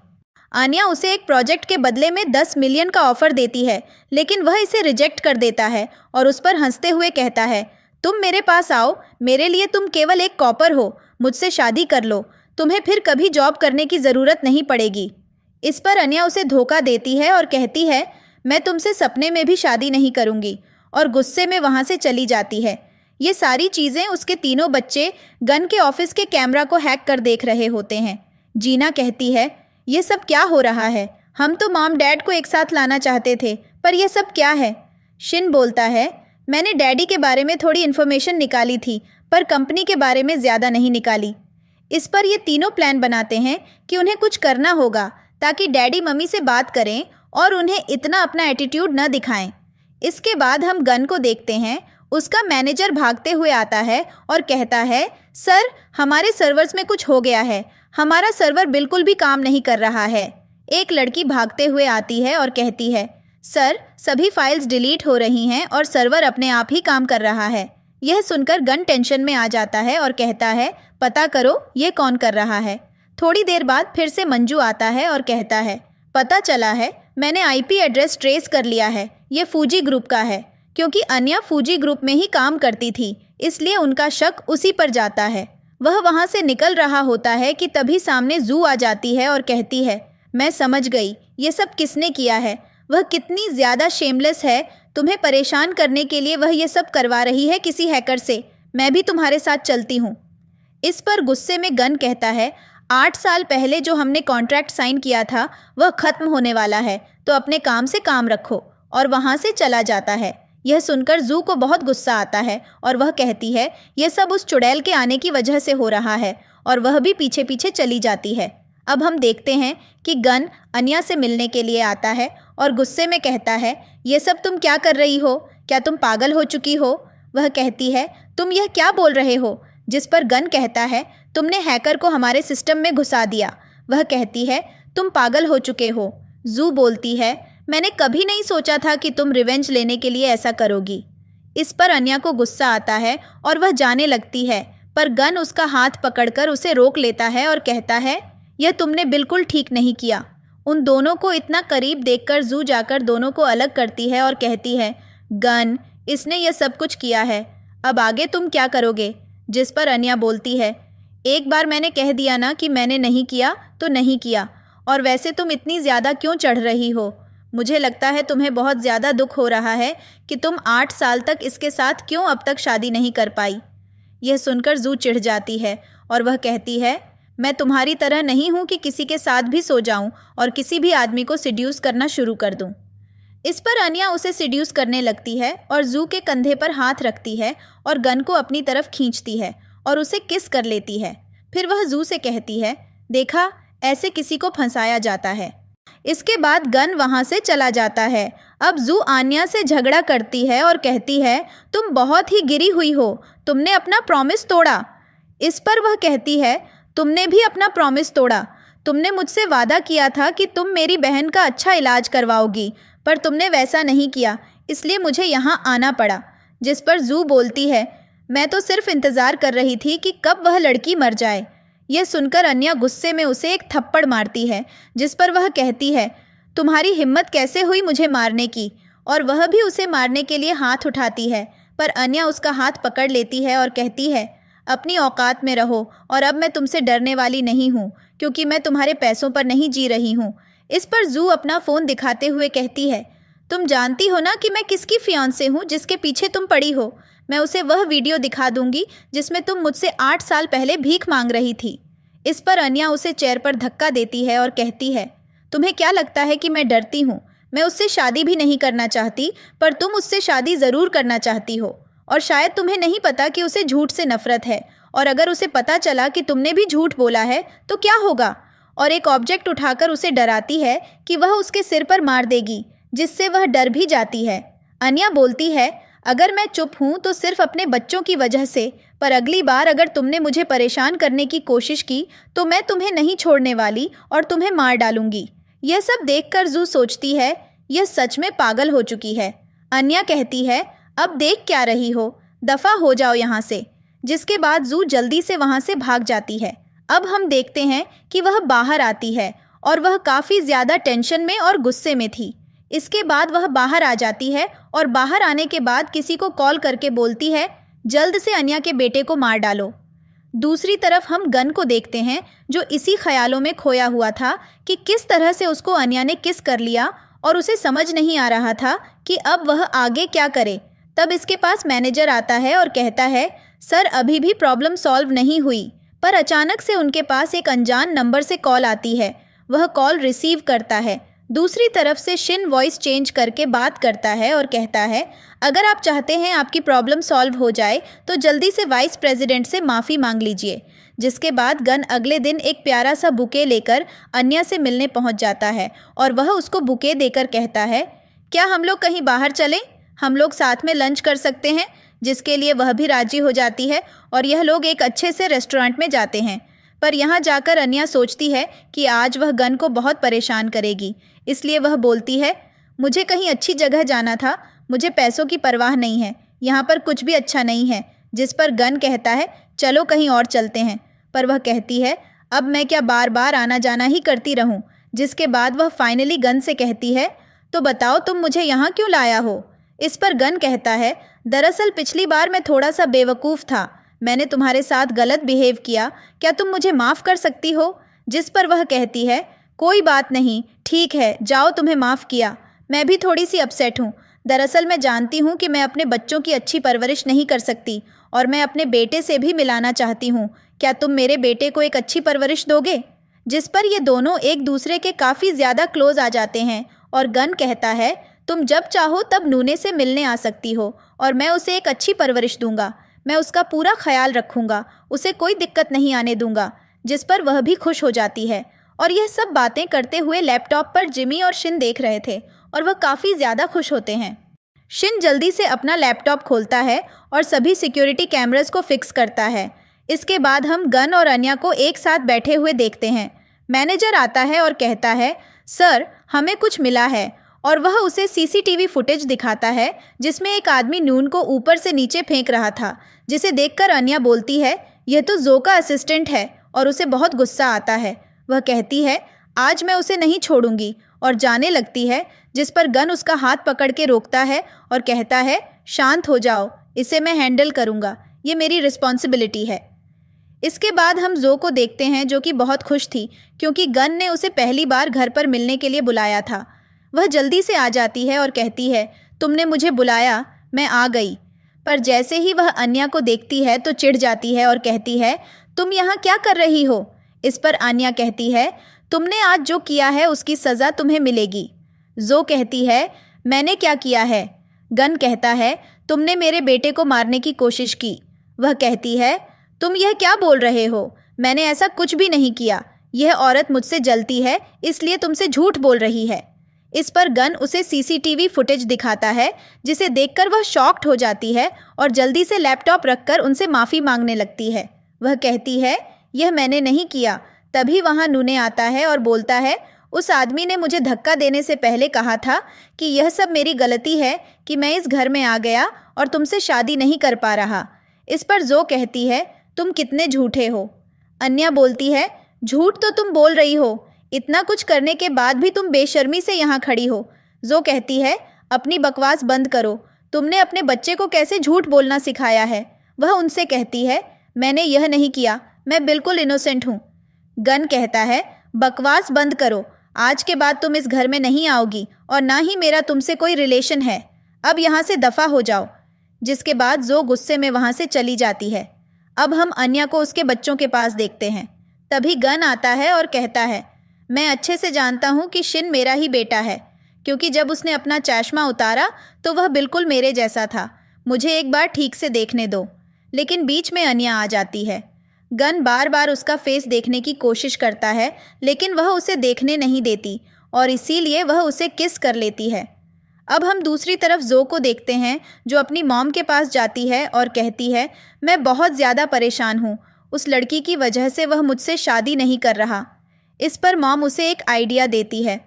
आन्या उसे एक प्रोजेक्ट के बदले में 10 मिलियन का ऑफ़र देती है, लेकिन वह इसे रिजेक्ट कर देता है और उस पर हंसते हुए कहता है, तुम मेरे पास आओ, मेरे लिए तुम केवल एक कॉपर हो, मुझसे शादी कर लो, तुम्हें फिर कभी जॉब करने की ज़रूरत नहीं पड़ेगी। इस पर अन्या उसे धोखा देती है और कहती है, मैं तुमसे सपने में भी शादी नहीं करूँगी, और गुस्से में वहाँ से चली जाती है। ये सारी चीज़ें उसके तीनों बच्चे गन के ऑफिस के कैमरा को हैक कर देख रहे होते हैं। जीना कहती है, ये सब क्या हो रहा है? हम तो मॉम डैड को एक साथ लाना चाहते थे, पर यह सब क्या है? शिन बोलता है, मैंने डैडी के बारे में थोड़ी इन्फॉर्मेशन निकाली थी, पर कंपनी के बारे में ज़्यादा नहीं निकाली। इस पर ये तीनों प्लान बनाते हैं कि उन्हें कुछ करना होगा ताकि डैडी मम्मी से बात करें और उन्हें इतना अपना एटीट्यूड न दिखाएं। इसके बाद हम गन को देखते हैं। उसका मैनेजर भागते हुए आता है और कहता है, सर, हमारे सर्वर्स में कुछ हो गया है, हमारा सर्वर बिल्कुल भी काम नहीं कर रहा है। एक लड़की भागते हुए आती है और कहती है, सर, सभी फाइल्स डिलीट हो रही हैं और सर्वर अपने आप ही काम कर रहा है। यह सुनकर गन टेंशन में आ जाता है और कहता है, पता करो ये कौन कर रहा है। थोड़ी देर बाद फिर से मंजू आता है और कहता है, पता चला है, मैंने आईपी एड्रेस ट्रेस कर लिया है, ये फूजी ग्रुप का है। क्योंकि अन्या फूजी ग्रुप में ही काम करती थी, इसलिए उनका शक उसी पर जाता है। वह वहाँ से निकल रहा होता है कि तभी सामने जू आ जाती है और कहती है, मैं समझ गई, ये सब किसने किया है। वह कितनी ज़्यादा शेमलेस है, तुम्हें परेशान करने के लिए वह ये सब करवा रही है किसी हैकर से। मैं भी तुम्हारे साथ चलती हूँ। इस पर गुस्से में गन कहता है, 8 साल पहले जो हमने कॉन्ट्रैक्ट साइन किया था वह ख़त्म होने वाला है, तो अपने काम से काम रखो, और वहाँ से चला जाता है। यह सुनकर जू को बहुत गुस्सा आता है और वह कहती है, यह सब उस चुड़ैल के आने की वजह से हो रहा है, और वह भी पीछे पीछे चली जाती है। अब हम देखते हैं कि गन अन्या से मिलने के लिए आता है और गुस्से में कहता है, ये सब तुम क्या कर रही हो? क्या तुम पागल हो चुकी हो? वह कहती है, तुम यह क्या बोल रहे हो? जिस पर गन कहता है, तुमने हैकर को हमारे सिस्टम में घुसा दिया। वह कहती है, तुम पागल हो चुके हो। जू बोलती है, मैंने कभी नहीं सोचा था कि तुम रिवेंज लेने के लिए ऐसा करोगी। इस पर अन्या को गुस्सा आता है और वह जाने लगती है, पर गन उसका हाथ पकड़कर उसे रोक लेता है और कहता है, यह तुमने बिल्कुल ठीक नहीं किया। उन दोनों को इतना करीब देखकर जू जाकर दोनों को अलग करती है और कहती है, गन, इसने यह सब कुछ किया है, अब आगे तुम क्या करोगे? जिस पर अन्या बोलती है, एक बार मैंने कह दिया ना कि मैंने नहीं किया तो नहीं किया, और वैसे तुम इतनी ज़्यादा क्यों चढ़ रही हो? मुझे लगता है तुम्हें बहुत ज़्यादा दुख हो रहा है कि तुम 8 साल तक इसके साथ क्यों अब तक शादी नहीं कर पाई। यह सुनकर जू चिढ़ जाती है और वह कहती है, मैं तुम्हारी तरह नहीं हूँ कि किसी के साथ भी सो जाऊँ और किसी भी आदमी को सिड्यूस करना शुरू कर दूँ। इस पर अन्या उसे सिड्यूस करने लगती है और जू के कंधे पर हाथ रखती है और गन को अपनी तरफ खींचती है और उसे किस कर लेती है। फिर वह जू से कहती है, देखा, ऐसे किसी को फंसाया जाता है। इसके बाद गन वहाँ से चला जाता है। अब जू आन्या से झगड़ा करती है और कहती है, तुम बहुत ही गिरी हुई हो, तुमने अपना प्रॉमिस तोड़ा। इस पर वह कहती है, तुमने भी अपना प्रॉमिस तोड़ा। तुमने मुझसे वादा किया था कि तुम मेरी बहन का अच्छा इलाज करवाओगी, पर तुमने वैसा नहीं किया, इसलिए मुझे यहाँ आना पड़ा। जिस पर जू बोलती है, मैं तो सिर्फ इंतज़ार कर रही थी कि कब वह लड़की मर जाए। यह सुनकर अन्या गुस्से में उसे एक थप्पड़ मारती है, जिस पर वह कहती है, तुम्हारी हिम्मत कैसे हुई मुझे मारने की? और वह भी उसे मारने के लिए हाथ उठाती है, पर अन्या उसका हाथ पकड़ लेती है और कहती है, अपनी औकात में रहो, और अब मैं तुमसे डरने वाली नहीं हूँ, क्योंकि मैं तुम्हारे पैसों पर नहीं जी रही हूँ। इस पर जू अपना फ़ोन दिखाते हुए कहती है, तुम जानती हो ना कि मैं किसकी फियांसे हूँ जिसके पीछे तुम पड़ी हो। मैं उसे वह वीडियो दिखा दूंगी जिसमें तुम मुझसे 8 साल पहले भीख मांग रही थी। इस पर अन्या उसे चेयर पर धक्का देती है और कहती है, तुम्हें क्या लगता है कि मैं डरती हूँ? मैं उससे शादी भी नहीं करना चाहती, पर तुम उससे शादी ज़रूर करना चाहती हो। और शायद तुम्हें नहीं पता कि उसे झूठ से नफरत है, और अगर उसे पता चला कि तुमने भी झूठ बोला है तो क्या होगा। और एक ऑब्जेक्ट उठाकर उसे डराती है कि वह उसके सिर पर मार देगी, जिससे वह डर भी जाती है। अन्या बोलती है, अगर मैं चुप हूँ तो सिर्फ अपने बच्चों की वजह से, पर अगली बार अगर तुमने मुझे परेशान करने की कोशिश की तो मैं तुम्हें नहीं छोड़ने वाली और तुम्हें मार डालूंगी। यह सब देखकर जू सोचती है, यह सच में पागल हो चुकी है। अन्या कहती है, अब देख क्या रही हो, दफ़ा हो जाओ यहाँ से। जिसके बाद जू जल्दी से वहाँ से भाग जाती है। अब हम देखते हैं कि वह बाहर आती है और वह काफ़ी ज़्यादा टेंशन में और गुस्से में थी। इसके बाद वह बाहर आ जाती है और बाहर आने के बाद किसी को कॉल करके बोलती है, जल्द से अन्या के बेटे को मार डालो। दूसरी तरफ हम गन को देखते हैं, जो इसी ख्यालों में खोया हुआ था कि किस तरह से उसको अन्या ने किस कर लिया, और उसे समझ नहीं आ रहा था कि अब वह आगे क्या करे। तब इसके पास मैनेजर आता है और कहता है, सर अभी भी प्रॉब्लम सॉल्व नहीं हुई। पर अचानक से उनके पास एक अनजान नंबर से कॉल आती है। वह कॉल रिसीव करता है। दूसरी तरफ से शिन वॉइस चेंज करके बात करता है और कहता है, अगर आप चाहते हैं आपकी प्रॉब्लम सॉल्व हो जाए तो जल्दी से वाइस प्रेसिडेंट से माफ़ी मांग लीजिए। जिसके बाद गन अगले दिन एक प्यारा सा बुके लेकर अन्या से मिलने पहुंच जाता है और वह उसको बुके देकर कहता है, क्या हम लोग कहीं बाहर चलें? हम लोग साथ में लंच कर सकते हैं। जिसके लिए वह भी राजी हो जाती है और यह लोग एक अच्छे से रेस्टोरेंट में जाते हैं। पर यहाँ जाकर अन्या सोचती है कि आज वह गन को बहुत परेशान करेगी, इसलिए वह बोलती है, मुझे कहीं अच्छी जगह जाना था, मुझे पैसों की परवाह नहीं है, यहाँ पर कुछ भी अच्छा नहीं है। जिस पर गन कहता है, चलो कहीं और चलते हैं। पर वह कहती है, अब मैं क्या बार बार आना जाना ही करती रहूं। जिसके बाद वह फाइनली गन से कहती है, तो बताओ तुम मुझे यहाँ क्यों लाया हो। इस पर गन कहता है, दरअसल पिछली बार मैं थोड़ा सा बेवकूफ़ था, मैंने तुम्हारे साथ गलत बिहेव किया, क्या तुम मुझे माफ़ कर सकती हो। जिस पर वह कहती है, कोई बात नहीं, ठीक है, जाओ, तुम्हें माफ़ किया। मैं भी थोड़ी सी अपसेट हूँ। दरअसल मैं जानती हूँ कि मैं अपने बच्चों की अच्छी परवरिश नहीं कर सकती और मैं अपने बेटे से भी मिलाना चाहती हूँ। क्या तुम मेरे बेटे को एक अच्छी परवरिश दोगे। जिस पर ये दोनों एक दूसरे के काफ़ी ज़्यादा क्लोज आ जाते हैं और गन कहता है, तुम जब चाहो तब नूने से मिलने आ सकती हो और मैं उसे एक अच्छी परवरिश दूंगा, मैं उसका पूरा ख्याल रखूंगा, उसे कोई दिक्कत नहीं आने दूंगा। जिस पर वह भी खुश हो जाती है। और यह सब बातें करते हुए लैपटॉप पर जिमी और शिन देख रहे थे और वह काफ़ी ज़्यादा खुश होते हैं। शिन जल्दी से अपना लैपटॉप खोलता है और सभी सिक्योरिटी कैमरास को फिक्स करता है। इसके बाद हम गन और अन्या को एक साथ बैठे हुए देखते हैं। मैनेजर आता है और कहता है, सर हमें कुछ मिला है, और वह उसे सीसीटीवी फुटेज दिखाता है जिसमें एक आदमी नून को ऊपर से नीचे फेंक रहा था। जिसे देखकर अन्या बोलती है, यह तो जो का असिस्टेंट है, और उसे बहुत गुस्सा आता है। वह कहती है, आज मैं उसे नहीं छोड़ूंगी, और जाने लगती है। जिस पर गन उसका हाथ पकड़ के रोकता है और कहता है, शांत हो जाओ, इसे मैं हैंडल करूंगा, ये मेरी रिस्पॉन्सिबिलिटी है। इसके बाद हम जो को देखते हैं, जो कि बहुत खुश थी क्योंकि गन ने उसे पहली बार घर पर मिलने के लिए बुलाया था। वह जल्दी से आ जाती है और कहती है, तुमने मुझे बुलाया, मैं आ गई। पर जैसे ही वह अन्या को देखती है तो चिढ़ जाती है और कहती है, तुम यहाँ क्या कर रही हो। इस पर अन्या कहती है, तुमने आज जो किया है उसकी सज़ा तुम्हें मिलेगी। जो कहती है, मैंने क्या किया है। गन कहता है, तुमने मेरे बेटे को मारने की कोशिश की। वह कहती है, तुम यह क्या बोल रहे हो, मैंने ऐसा कुछ भी नहीं किया, यह औरत मुझसे जलती है इसलिए तुमसे झूठ बोल रही है। इस पर गन उसे सीसीटीवी फुटेज दिखाता है, जिसे देखकर वह शॉक्ड हो जाती है और जल्दी से लैपटॉप रखकर उनसे माफ़ी मांगने लगती है। वह कहती है, यह मैंने नहीं किया। तभी वहाँ नूने आता है और बोलता है, उस आदमी ने मुझे धक्का देने से पहले कहा था कि यह सब मेरी गलती है कि मैं इस घर में आ गया और तुमसे शादी नहीं कर पा रहा। इस पर जो कहती है, तुम कितने झूठे हो। अन्या बोलती है, झूठ तो तुम बोल रही हो, इतना कुछ करने के बाद भी तुम बेशर्मी से यहाँ खड़ी हो। जो कहती है, अपनी बकवास बंद करो, तुमने अपने बच्चे को कैसे झूठ बोलना सिखाया है। वह उनसे कहती है, मैंने यह नहीं किया, मैं बिल्कुल इनोसेंट हूँ। गन कहता है, बकवास बंद करो, आज के बाद तुम इस घर में नहीं आओगी और ना ही मेरा तुमसे कोई रिलेशन है, अब यहाँ से दफ़ा हो जाओ। जिसके बाद जो गुस्से में वहाँ से चली जाती है। अब हम अन्या को उसके बच्चों के पास देखते हैं। तभी गन आता है और कहता है, मैं अच्छे से जानता हूँ कि शिन मेरा ही बेटा है, क्योंकि जब उसने अपना चश्मा उतारा तो वह बिल्कुल मेरे जैसा था। मुझे एक बार ठीक से देखने दो। लेकिन बीच में अन्या आ जाती है। गन बार बार उसका फेस देखने की कोशिश करता है, लेकिन वह उसे देखने नहीं देती और इसीलिए वह उसे किस कर लेती है। अब हम दूसरी तरफ जो को देखते हैं, जो अपनी मॉम के पास जाती है और कहती है, मैं बहुत ज़्यादा परेशान हूँ। उस लड़की की वजह से वह मुझसे शादी नहीं कर रहा। इस पर मॉम उसे एक आइडिया देती है।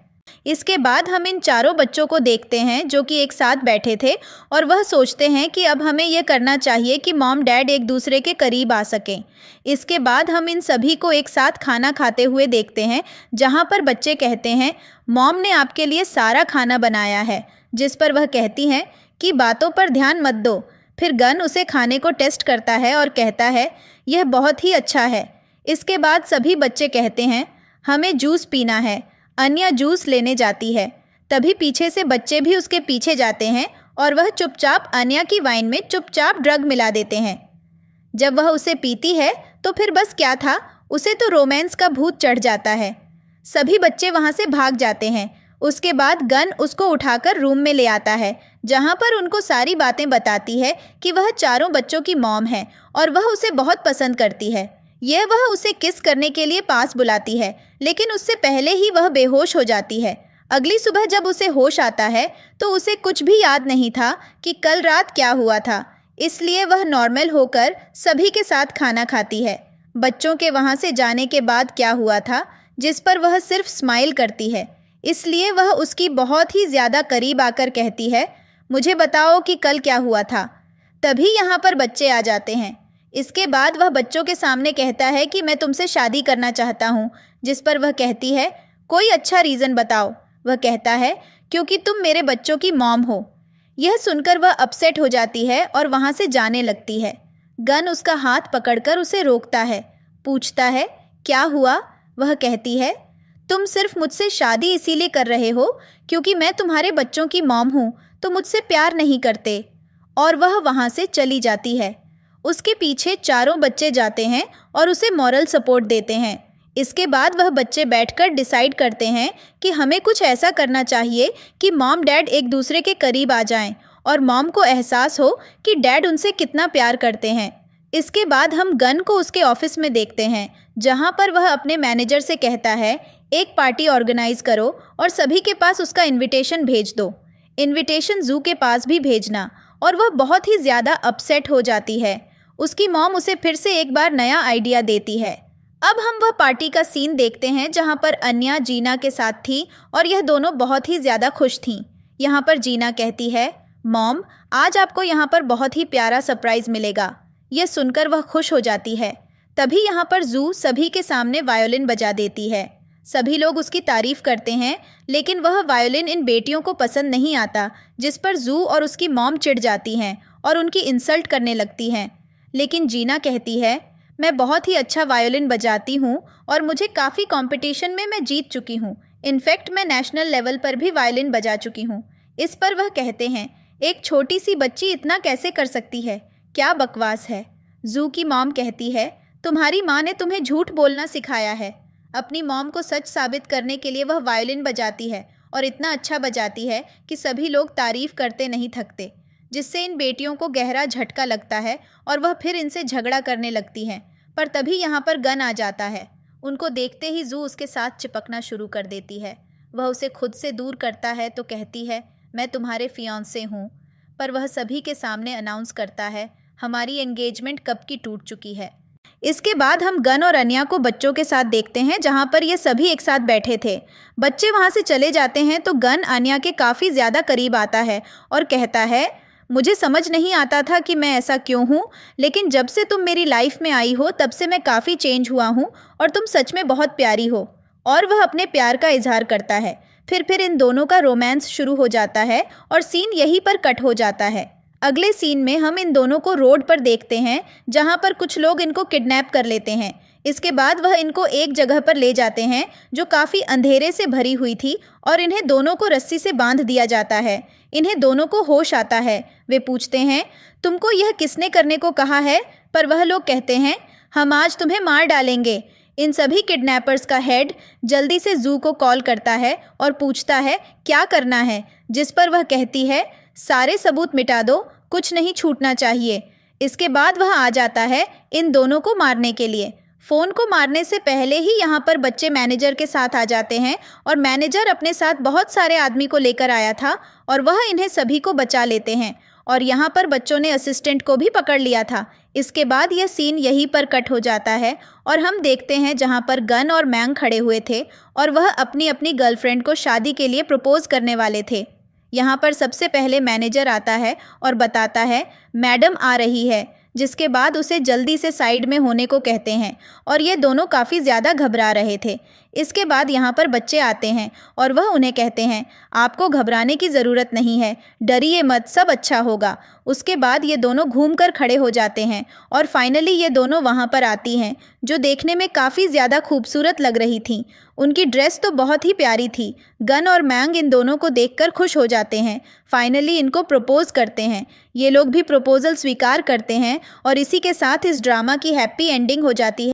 इसके बाद हम इन चारों बच्चों को देखते हैं जो कि एक साथ बैठे थे और वह सोचते हैं कि अब हमें यह करना चाहिए कि मॉम डैड एक दूसरे के करीब आ सकें। इसके बाद हम इन सभी को एक साथ खाना खाते हुए देखते हैं, जहां पर बच्चे कहते हैं, मॉम ने आपके लिए सारा खाना बनाया है, जिस पर वह कहती हैं कि बातों पर ध्यान मत दो। फिर गन उसे खाने को टेस्ट करता है और कहता है, यह बहुत ही अच्छा है। इसके बाद सभी बच्चे कहते हैं, हमें जूस पीना है। अन्या जूस लेने जाती है। तभी पीछे से बच्चे भी उसके पीछे जाते हैं और वह चुपचाप अन्या की वाइन में चुपचाप ड्रग मिला देते हैं। जब वह उसे पीती है तो फिर बस क्या था, उसे तो रोमांस का भूत चढ़ जाता है। सभी बच्चे वहाँ से भाग जाते हैं। उसके बाद गन उसको उठाकर रूम में ले आता है, जहाँ पर उनको सारी बातें बताती है कि वह चारों बच्चों की मॉम है और वह उसे बहुत पसंद करती है। वह उसे किस करने के लिए पास बुलाती है, लेकिन उससे पहले ही वह बेहोश हो जाती है। अगली सुबह जब उसे होश आता है तो उसे कुछ भी याद नहीं था कि कल रात क्या हुआ था। इसलिए वह नॉर्मल होकर सभी के साथ खाना खाती है। बच्चों के वहाँ से जाने के बाद क्या हुआ था, जिस पर वह सिर्फ स्माइल करती है। इसलिए वह उसकी बहुत ही ज़्यादा करीब आकर कहती है, मुझे बताओ कि कल क्या हुआ था। तभी यहाँ पर बच्चे आ जाते हैं। इसके बाद वह बच्चों के सामने कहता है कि मैं तुमसे शादी करना चाहता हूँ, जिस पर वह कहती है, कोई अच्छा रीज़न बताओ। वह कहता है, क्योंकि तुम मेरे बच्चों की मॉम हो। यह सुनकर वह अपसेट हो जाती है और वहाँ से जाने लगती है। गन उसका हाथ पकड़कर उसे रोकता है, पूछता है, क्या हुआ। वह कहती है, तुम सिर्फ मुझसे शादी इसीलिए कर रहे हो क्योंकि मैं तुम्हारे बच्चों की मॉम हूँ, तो मुझसे प्यार नहीं करते। और वह वहाँ से चली जाती है। उसके पीछे चारों बच्चे जाते हैं और उसे मॉरल सपोर्ट देते हैं। इसके बाद वह बच्चे बैठकर डिसाइड करते हैं कि हमें कुछ ऐसा करना चाहिए कि मॉम डैड एक दूसरे के करीब आ जाएं और मॉम को एहसास हो कि डैड उनसे कितना प्यार करते हैं। इसके बाद हम गन को उसके ऑफिस में देखते हैं, जहां पर वह अपने मैनेजर से कहता है, एक पार्टी ऑर्गेनाइज करो और सभी के पास उसका इन्विटेशन भेज दो। इन्विटेशन जू के पास भी भेजना। और वह बहुत ही ज़्यादा अपसेट हो जाती है। उसकी मॉम उसे फिर से एक बार नया आइडिया देती है। अब हम वह पार्टी का सीन देखते हैं जहां पर अन्या जीना के साथ थी और यह दोनों बहुत ही ज़्यादा खुश थीं। यहाँ पर जीना कहती है, मॉम आज आपको यहाँ पर बहुत ही प्यारा सरप्राइज़ मिलेगा। यह सुनकर वह खुश हो जाती है। तभी यहाँ पर जू सभी के सामने वायोलिन बजा देती है। सभी लोग उसकी तारीफ़ करते हैं, लेकिन वह वायोलिन इन बेटियों को पसंद नहीं आता, जिस पर जू और उसकी मॉम चिढ़ जाती हैं और उनकी इंसल्ट करने लगती हैं। लेकिन जीना कहती है, मैं बहुत ही अच्छा वायोलिन बजाती हूँ और मुझे काफ़ी कंपटीशन में मैं जीत चुकी हूँ। इनफैक्ट मैं नेशनल लेवल पर भी वायोलिन बजा चुकी हूँ। इस पर वह कहते हैं, एक छोटी सी बच्ची इतना कैसे कर सकती है, क्या बकवास है। जू की मॉम कहती है, तुम्हारी माँ ने तुम्हें झूठ बोलना सिखाया है। अपनी मॉम को सच साबित करने के लिए वह वायोलिन बजाती है और इतना अच्छा बजाती है कि सभी लोग तारीफ़ करते नहीं थकते, जिससे इन बेटियों को गहरा झटका लगता है और वह फिर इनसे झगड़ा करने लगती हैं। पर तभी यहाँ पर गन आ जाता है। उनको देखते ही जू उसके साथ चिपकना शुरू कर देती है। वह उसे खुद से दूर करता है तो कहती है, मैं तुम्हारे फियांसे हूँ। पर वह सभी के सामने अनाउंस करता है, हमारी एंगेजमेंट कब की टूट चुकी है। इसके बाद हम गन और अन्या को बच्चों के साथ देखते हैं, जहाँ पर ये सभी एक साथ बैठे थे। बच्चे वहाँ से चले जाते हैं तो गन अन्या के काफ़ी ज़्यादा करीब आता है और कहता है, मुझे समझ नहीं आता था कि मैं ऐसा क्यों हूँ, लेकिन जब से तुम मेरी लाइफ में आई हो तब से मैं काफ़ी चेंज हुआ हूँ और तुम सच में बहुत प्यारी हो। और वह अपने प्यार का इजहार करता है। फिर इन दोनों का रोमांस शुरू हो जाता है और सीन यहीं पर कट हो जाता है। अगले सीन में हम इन दोनों को रोड पर देखते हैं, जहाँ पर कुछ लोग इनको किडनैप कर लेते हैं। इसके बाद वह इनको एक जगह पर ले जाते हैं जो काफ़ी अंधेरे से भरी हुई थी और इन्हें दोनों को रस्सी से बांध दिया जाता है। इन्हें दोनों को होश आता है। वे पूछते हैं, तुमको यह किसने करने को कहा है? पर वह लोग कहते हैं, हम आज तुम्हें मार डालेंगे। इन सभी किडनैपर्स का हेड जल्दी से जू को कॉल करता है और पूछता है क्या करना है, जिस पर वह कहती है सारे सबूत मिटा दो, कुछ नहीं छूटना चाहिए। इसके बाद वह आ जाता है इन दोनों को मारने के लिए। फ़ोन को मारने से पहले ही यहाँ पर बच्चे मैनेजर के साथ आ जाते हैं और मैनेजर अपने साथ बहुत सारे आदमी को लेकर आया था और वह इन्हें सभी को बचा लेते हैं और यहाँ पर बच्चों ने असिस्टेंट को भी पकड़ लिया था। इसके बाद यह सीन यहीं पर कट हो जाता है और हम देखते हैं जहाँ पर गन और मैंग खड़े हुए थे और वह अपनी अपनी गर्लफ्रेंड को शादी के लिए प्रपोज करने वाले थे। यहाँ पर सबसे पहले मैनेजर आता है और बताता है मैडम आ रही है, जिसके बाद उसे जल्दी से साइड में होने को कहते हैं और ये दोनों काफ़ी ज़्यादा घबरा रहे थे। इसके बाद यहाँ पर बच्चे आते हैं और वह उन्हें कहते हैं आपको घबराने की ज़रूरत नहीं है, डरिए मत, सब अच्छा होगा। उसके बाद ये दोनों घूमकर खड़े हो जाते हैं और फाइनली ये दोनों वहाँ पर आती हैं, जो देखने में काफ़ी ज़्यादा खूबसूरत लग रही थीं। उनकी ड्रेस तो बहुत ही प्यारी थी। गन और मैंग इन दोनों को देखकर खुश हो जाते हैं। फाइनली इनको प्रपोज करते हैं। ये लोग भी प्रपोजल स्वीकार करते हैं और इसी के साथ इस ड्रामा की हैप्पी एंडिंग हो जाती है।